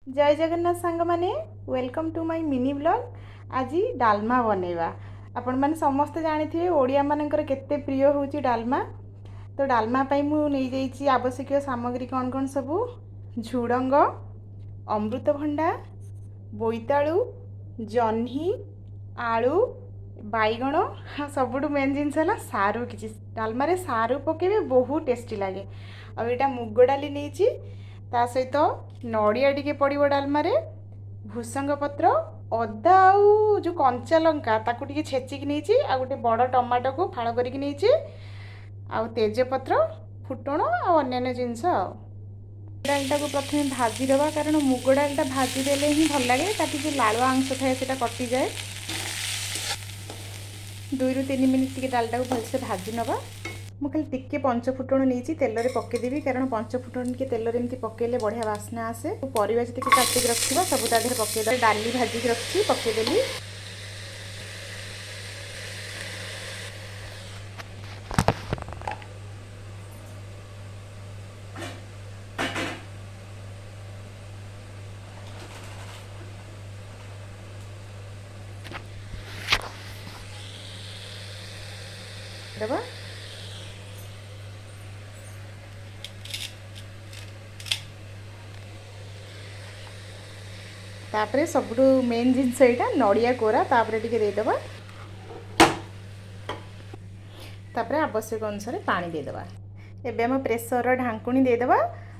जय जगन्नाथ सांग माने welcome to my mini blog. आज डालमा बनेवा। आपण माने समस्त जानिथिबे ओडिया मानकर केते प्रिय होची डालमा। तो डालमा पई मु नै जाईची आवश्यक सामग्री कौन कौन सबू झुडंग, अमृतभंडा, बोईतालु, जह्नी, आलू, बैगण। हाँ सबुठु मेन जिनस है सारू। किसी डालमा रे सारू पकेबे बहुत टेस्टी लगे। आ एटा मुग डाली नहींची ता सहित नड़िया टिके पड़ो डालमा रे, भूसंग पत्र, अदा आउ जो कंचा लंका ताकू टिके छेचिकी नहीं आ गोटे बड़ टमाटो को फाड़ करके नहीं आउ तेजपत्र, फुटण आ अन्य जिनस डालटा को प्रथम भाजी दबा कारण मुग डालटा भाजी देले ही भल लगे ताकि जो लालुआ अंश थाए से कटि जाए। 2 ରୁ 3 मिनिट टिके डालटा को भलसे भाजी नवा। मु खाली टिके पंचफुटण नहीं तेल रे पकेदेवी कारण पंचफुटण टिके तेल रे एमती पकेले बढ़िया बास्ना आसे। परिवा जति काटिक रखिबा सब ता देहरे पकेदे। डाली भाजी रखी पकेदेली। दबा तापरे सबुठु मेन जिनस एटा नड़िया कोरा तापरे टिके देदबा। तापरे आवश्यक अनुसार पानी देदबा। एबे हम प्रेसर ढांकुणी देदबा।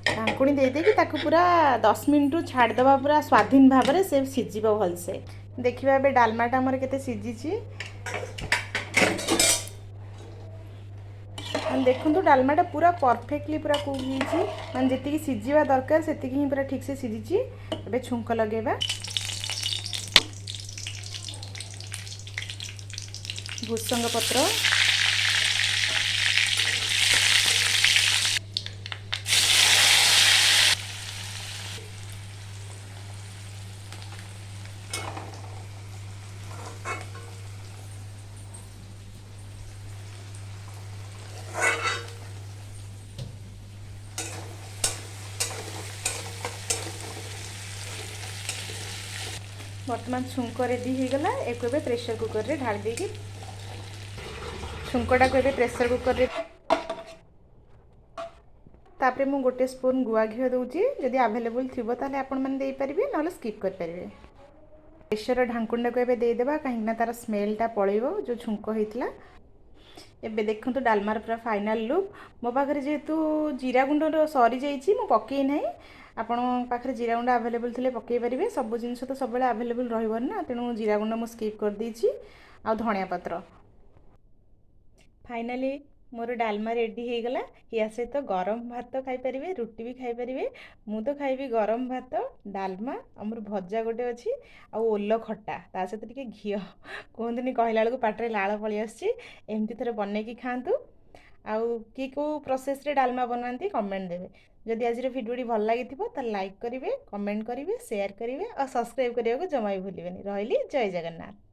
ढांकुणी दे देकी ताकू पूरा 10 मिनिट छाड़दबा पूरा स्वाधीन भाव में से सिझिबो भलसे। देखिबा एबे डालमाटा हमर केते सिझिची। देखो डालमाटा पूरा परफेक्टली पूरा कुक होइछि। मान जेतिकी सिझिबा दरकार सेतिकी ही पूरा ठीक से सिझिछि। एबे छुंक लगेबा। भूसंग पत्र, बर्तमान छुंक रेडी हो गला। एक प्रेसर कुकर रे ढाल देकी छुंकटा को प्रेसर कुकर रे तापरे मु गोटे स्पून गुआ घी दूची। जदि अवेलेबल थिबो ताले आपण माने देई परिबे नले स्किप कर परिबे। प्रेसर ढांकुंडा को एबे दे देबा काहेकि ना तार स्मेलटा पळेइबो जो छुंक हेतला। एबे देखंतु डालमार पूरा फाइनल लुक। मो पाखरे जेहेतु जीरा गुंड सरी जाइछि मु पकेई नाही। आपण पाखरे जीरा गुंड अवेलेबल थिले पकेई परिबे। सब जिनिस तो सब बेले अवेलेबल रहइबो ना तेणु जीरा गुंड मु स्किप कर देइछि। आ धनिया पत्र फाइनली मोर डालमा रेडी हो गला। या सहित गरम भात खाई परिबे, रुटी भी खाई परिबे। मु तो खाइबी गरम भात, डालमा, आमर भजा गोटे अछि आ ओल खट्टा ता सहित टिके घियो। कहतनी कहला बेलू पाटे लाल पलि आछि। एमती थरे बनैकी खातु। आउ कि को प्रोसेस रे डालमा बनाती कमेंट देवे। जदि आज भिडियोटी भल लगी तो लाइक करेंगे, कमेंट करेंगे, शेयर करेंगे और सब्सक्राइब करने को जमा भी भूलें। रही जय जगन्नाथ।